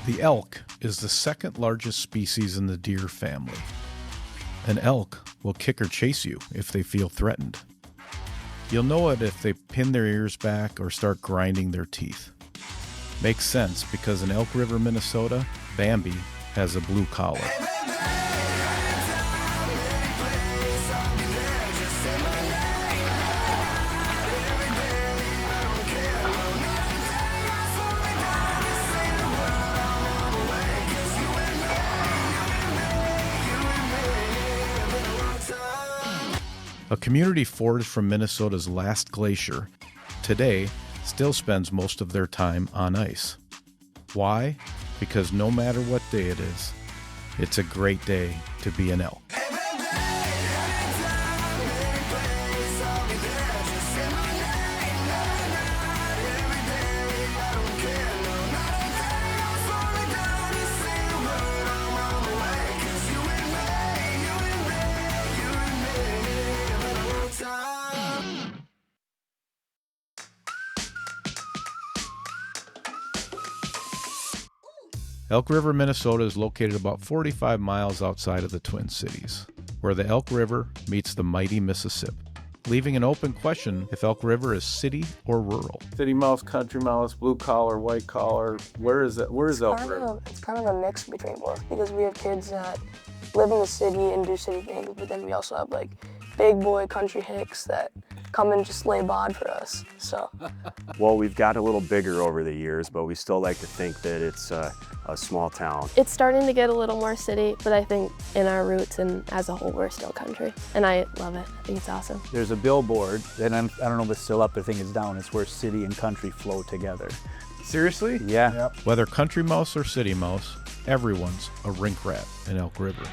The elk is the second largest species in the deer family. An elk will kick or chase you if they feel threatened. You'll know it if they pin their ears back or start grinding their teeth. Makes sense because in Elk River, Minnesota, Bambi has a blue collar. A community forged from Minnesota's last glacier, today still spends most of their time on ice. Why? Because no matter what day it is, it's a great day to be an elk. Elk River, Minnesota is located about 45 miles outside of the Twin Cities, where the Elk River meets the mighty Mississippi, leaving an open question if Elk River is city or rural. City mouse, country mouse, blue collar, white collar. Where is Elk River? It's kind of a mix between both, because we have kids that live in the city and do city things, but then we also have like big boy country hicks that come and just lay bod for us. So. Well, we've got a little bigger over the years, but we still like to think that it's a small town. It's starting to get a little more city, but I think in our roots and as a whole, we're still country. And I love it. I think it's awesome. There's a billboard, and I don't know if it's still up, I think it's down. It's where city and country flow together. Seriously? Yeah. Yep. Whether country mouse or city mouse, everyone's a rink rat in Elk River.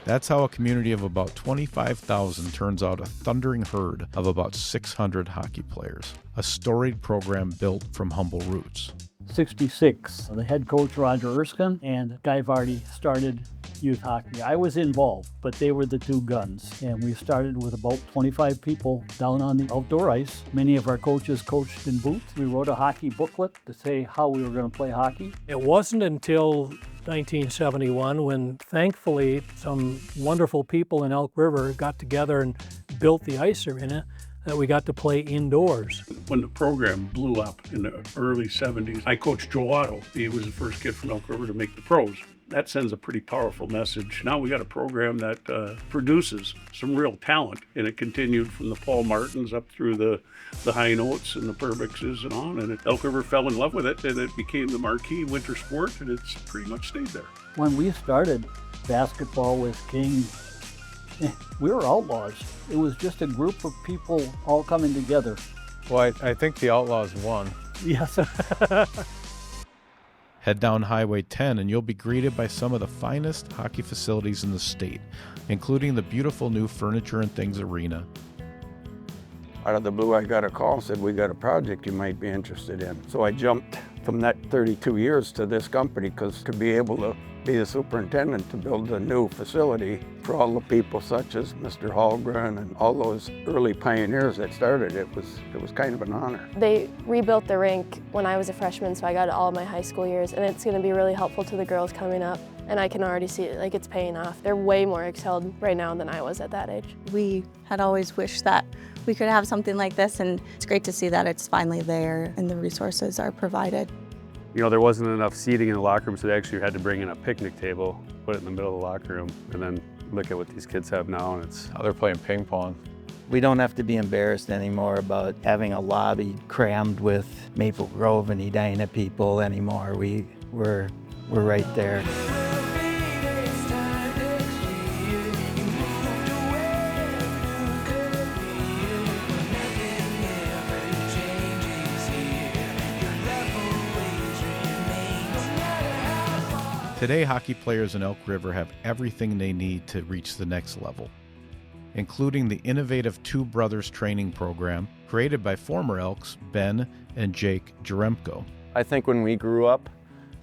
That's how a community of about 25,000 turns out a thundering herd of about 600 hockey players, a storied program built from humble roots. 66, the head coach Roger Erskine and Guy Vardy started youth hockey. I was involved, but they were the two guns. And we started with about 25 people down on the outdoor ice. Many of our coaches coached in booths. We wrote a hockey booklet to say how we were going to play hockey. It wasn't until 1971 when thankfully some wonderful people in Elk River got together and built the ice arena that we got to play indoors. When the program blew up in the early 70s, I coached Joe Otto. He was the first kid from Elk River to make the pros. That sends a pretty powerful message. Now we got a program that produces some real talent, and it continued from the Paul Martins up through the High Notes and the Perbixes and on, and Elk River fell in love with it, and it became the marquee winter sport, and it's pretty much stayed there. When we started, basketball was king. We were outlaws. It was just a group of people all coming together. Well, I think the Outlaws won. Yes. Head down Highway 10 and you'll be greeted by some of the finest hockey facilities in the state, including the beautiful new Furniture and Things Arena. Out of the blue, I got a call, said, we got a project you might be interested in. So I jumped from that 32 years to this company, because to be able to be the superintendent to build a new facility for all the people such as Mr. Hallgren and all those early pioneers that started, it was kind of an honor. They rebuilt the rink when I was a freshman, so I got all of my high school years, and it's going to be really helpful to the girls coming up. And I can already see it, like it's paying off. They're way more excelled right now than I was at that age. We had always wished that we could have something like this, and it's great to see that it's finally there and the resources are provided. You know, there wasn't enough seating in the locker room, so they actually had to bring in a picnic table, put it in the middle of the locker room, and then look at what these kids have now, and it's... Oh, they're playing ping pong. We don't have to be embarrassed anymore about having a lobby crammed with Maple Grove and Edina people anymore. We're right there. Today, hockey players in Elk River have everything they need to reach the next level, including the innovative Two Brothers training program created by former Elks Ben and Jake Jaremko. I think when we grew up,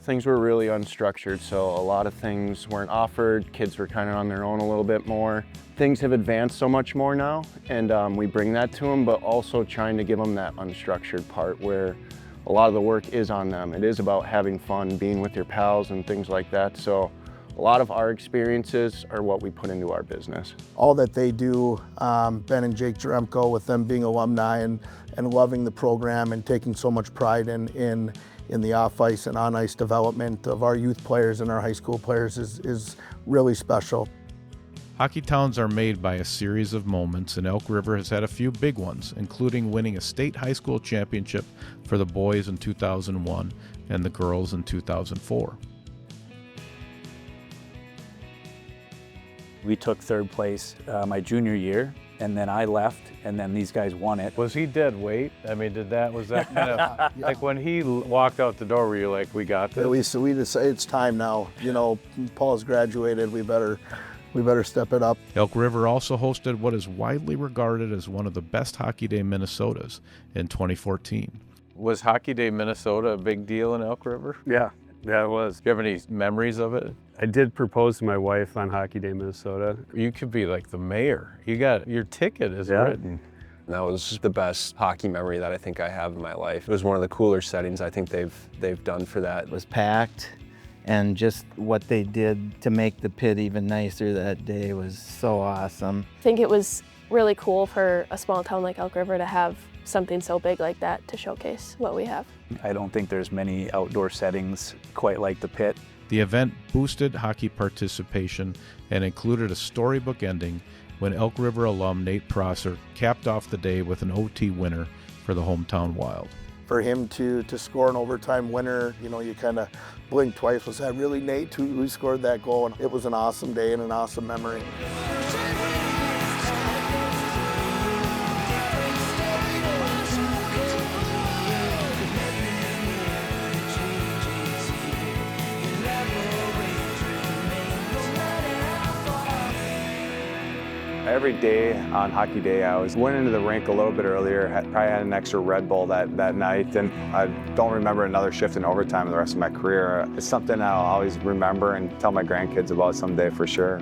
things were really unstructured, so a lot of things weren't offered. Kids were kind of on their own a little bit more. Things have advanced so much more now, and we bring that to them, but also trying to give them that unstructured part where a lot of the work is on them. It is about having fun, being with your pals and things like that. So a lot of our experiences are what we put into our business. All that they do, Ben and Jake Jeremko, with them being alumni and loving the program and taking so much pride in the off-ice and on-ice development of our youth players and our high school players is really special. Hockey towns are made by a series of moments, and Elk River has had a few big ones, including winning a state high school championship for the boys in 2001 and the girls in 2004. We took third place my junior year, and then I left, and then these guys won it. Was he dead weight? I mean, was that kind of, like when he walked out the door, were you like, we got this? So we decided it's time now. You know, Paul's graduated, we better step it up. Elk River also hosted what is widely regarded as one of the best Hockey Day Minnesotas in 2014. Was Hockey Day Minnesota a big deal in Elk River? Yeah, it was. Do you have any memories of it? I did propose to my wife on Hockey Day Minnesota. You could be like the mayor. You got your ticket is written. That was the best hockey memory that I think I have in my life. It was one of the cooler settings I think they've done for that. It was packed, and just what they did to make the pit even nicer that day was so awesome. I think it was really cool for a small town like Elk River to have something so big like that to showcase what we have. I don't think there's many outdoor settings quite like the pit. The event boosted hockey participation and included a storybook ending when Elk River alum Nate Prosser capped off the day with an OT winner for the hometown Wild. For him to score an overtime winner, you know, you kind of blink twice. Was that really Nate who scored that goal? And it was an awesome day and an awesome memory. Every day on Hockey Day, I went into the rink a little bit earlier, probably had an extra Red Bull that night, and I don't remember another shift in overtime in the rest of my career. It's something I'll always remember and tell my grandkids about someday for sure.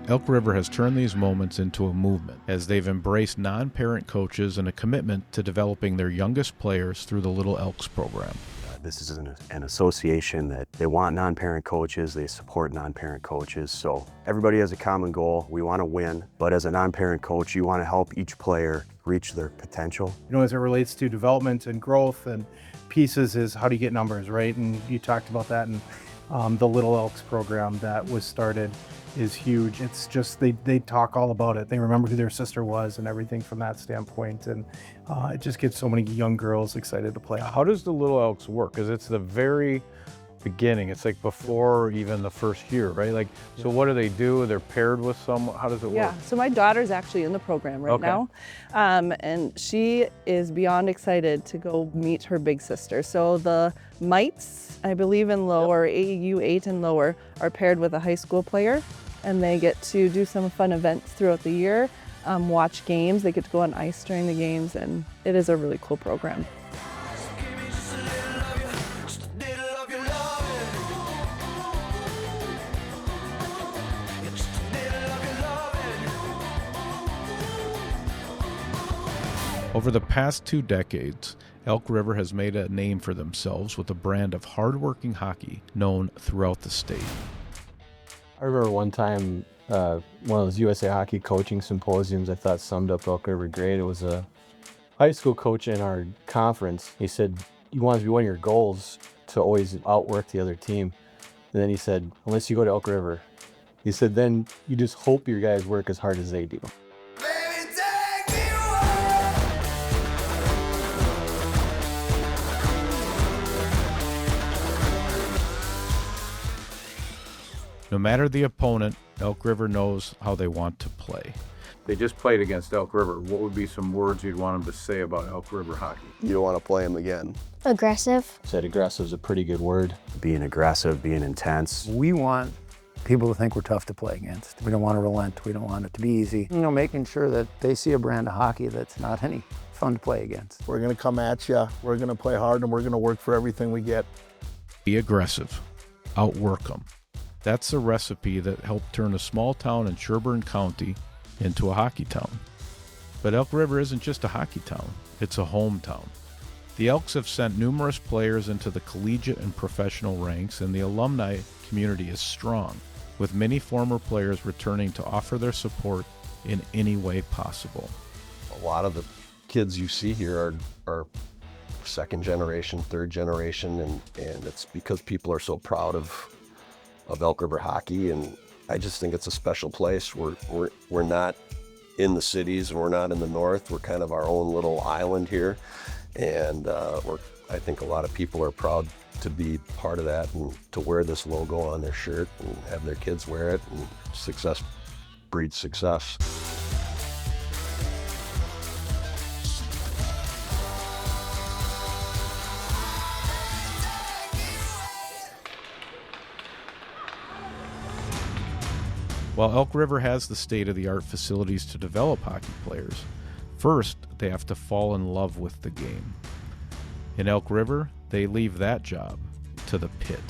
Elk River has turned these moments into a movement as they've embraced non-parent coaches and a commitment to developing their youngest players through the Little Elks program. This is an association that they want non-parent coaches, they support non-parent coaches, so everybody has a common goal. We want to win, but as a non-parent coach, you want to help each player reach their potential. You know, as it relates to development and growth and pieces is how do you get numbers, right? And you talked about that, and the Little Elks program that was started is huge. It's just, they talk all about it. They remember who their sister was and everything from that standpoint. And it just gets so many young girls excited to play. How does the Little Elks work? Because it's the very beginning. It's like before even the first year, right? Like, so what do they do? They're paired with someone? How does it work? Yeah, so my daughter's actually in the program right now. And she is beyond excited to go meet her big sister. So the Mites, I believe in lower, AAU 8 and lower, are paired with a high school player. And they get to do some fun events throughout the year, watch games. They get to go on ice during the games, and it is a really cool program. Over the past 2 decades, Elk River has made a name for themselves with a brand of hardworking hockey known throughout the state. I remember one time, one of those USA Hockey coaching symposiums I thought summed up Elk River great. It was a high school coach in our conference. He said, you want to be one of your goals to always outwork the other team. And then he said, unless you go to Elk River, he said, then you just hope your guys work as hard as they do. No matter the opponent, Elk River knows how they want to play. They just played against Elk River. What would be some words you'd want them to say about Elk River hockey? You don't want to play them again. Aggressive. Said aggressive is a pretty good word. Being aggressive, being intense. We want people to think we're tough to play against. We don't want to relent. We don't want it to be easy. You know, making sure that they see a brand of hockey that's not any fun to play against. We're going to come at you. We're going to play hard, and we're going to work for everything we get. Be aggressive. Outwork them. That's the recipe that helped turn a small town in Sherburne County into a hockey town. But Elk River isn't just a hockey town, it's a hometown. The Elks have sent numerous players into the collegiate and professional ranks, and the alumni community is strong, with many former players returning to offer their support in any way possible. A lot of the kids you see here are second generation, third generation, and it's because people are so proud of Elk River hockey, and I just think it's a special place. We're not in the cities, and we're not in the north. We're kind of our own little island here, and I think a lot of people are proud to be part of that and to wear this logo on their shirt and have their kids wear it, and success breeds success. While Elk River has the state-of-the-art facilities to develop hockey players, first they have to fall in love with the game. In Elk River, they leave that job to the pit.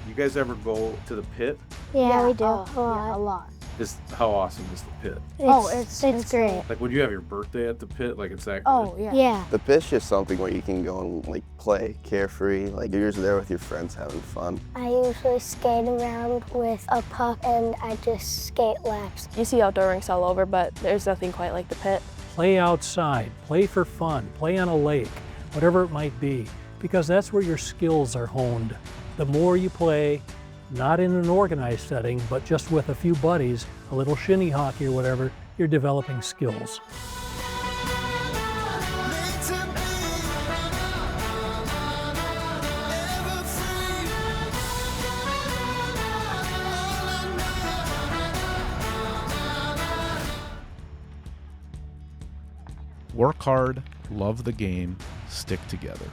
You guys ever go to the pit? Yeah, we do. A lot. How awesome is the pit? It's great. Like, would you have your birthday at the pit? Like, it's that good? Oh, yeah. The pit's just something where you can go and like play carefree. Like you're just there with your friends having fun. I usually skate around with a puck and I just skate laps. You see outdoor rinks all over, but there's nothing quite like the pit. Play outside, play for fun, play on a lake, whatever it might be, because that's where your skills are honed. The more you play, not in an organized setting, but just with a few buddies, a little shinny hockey or whatever, you're developing skills. Work hard, love the game, stick together.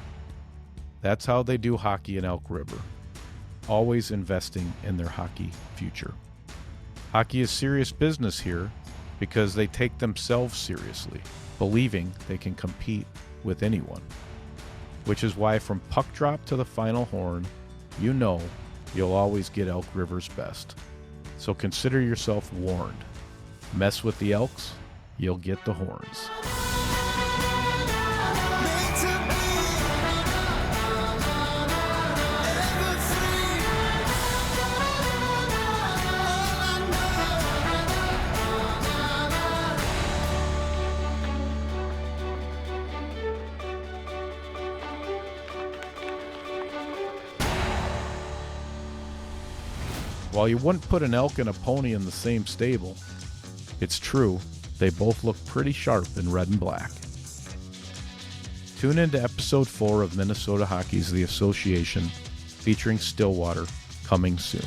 That's how they do hockey in Elk River, always investing in their hockey future. Hockey is serious business here because they take themselves seriously, believing they can compete with anyone. Which is why from puck drop to the final horn, you know you'll always get Elk River's best. So consider yourself warned. Mess with the Elks, you'll get the horns. While you wouldn't put an elk and a pony in the same stable, it's true, they both look pretty sharp in red and black. Tune into episode 4 of Minnesota Hockey's The Association, featuring Stillwater, coming soon.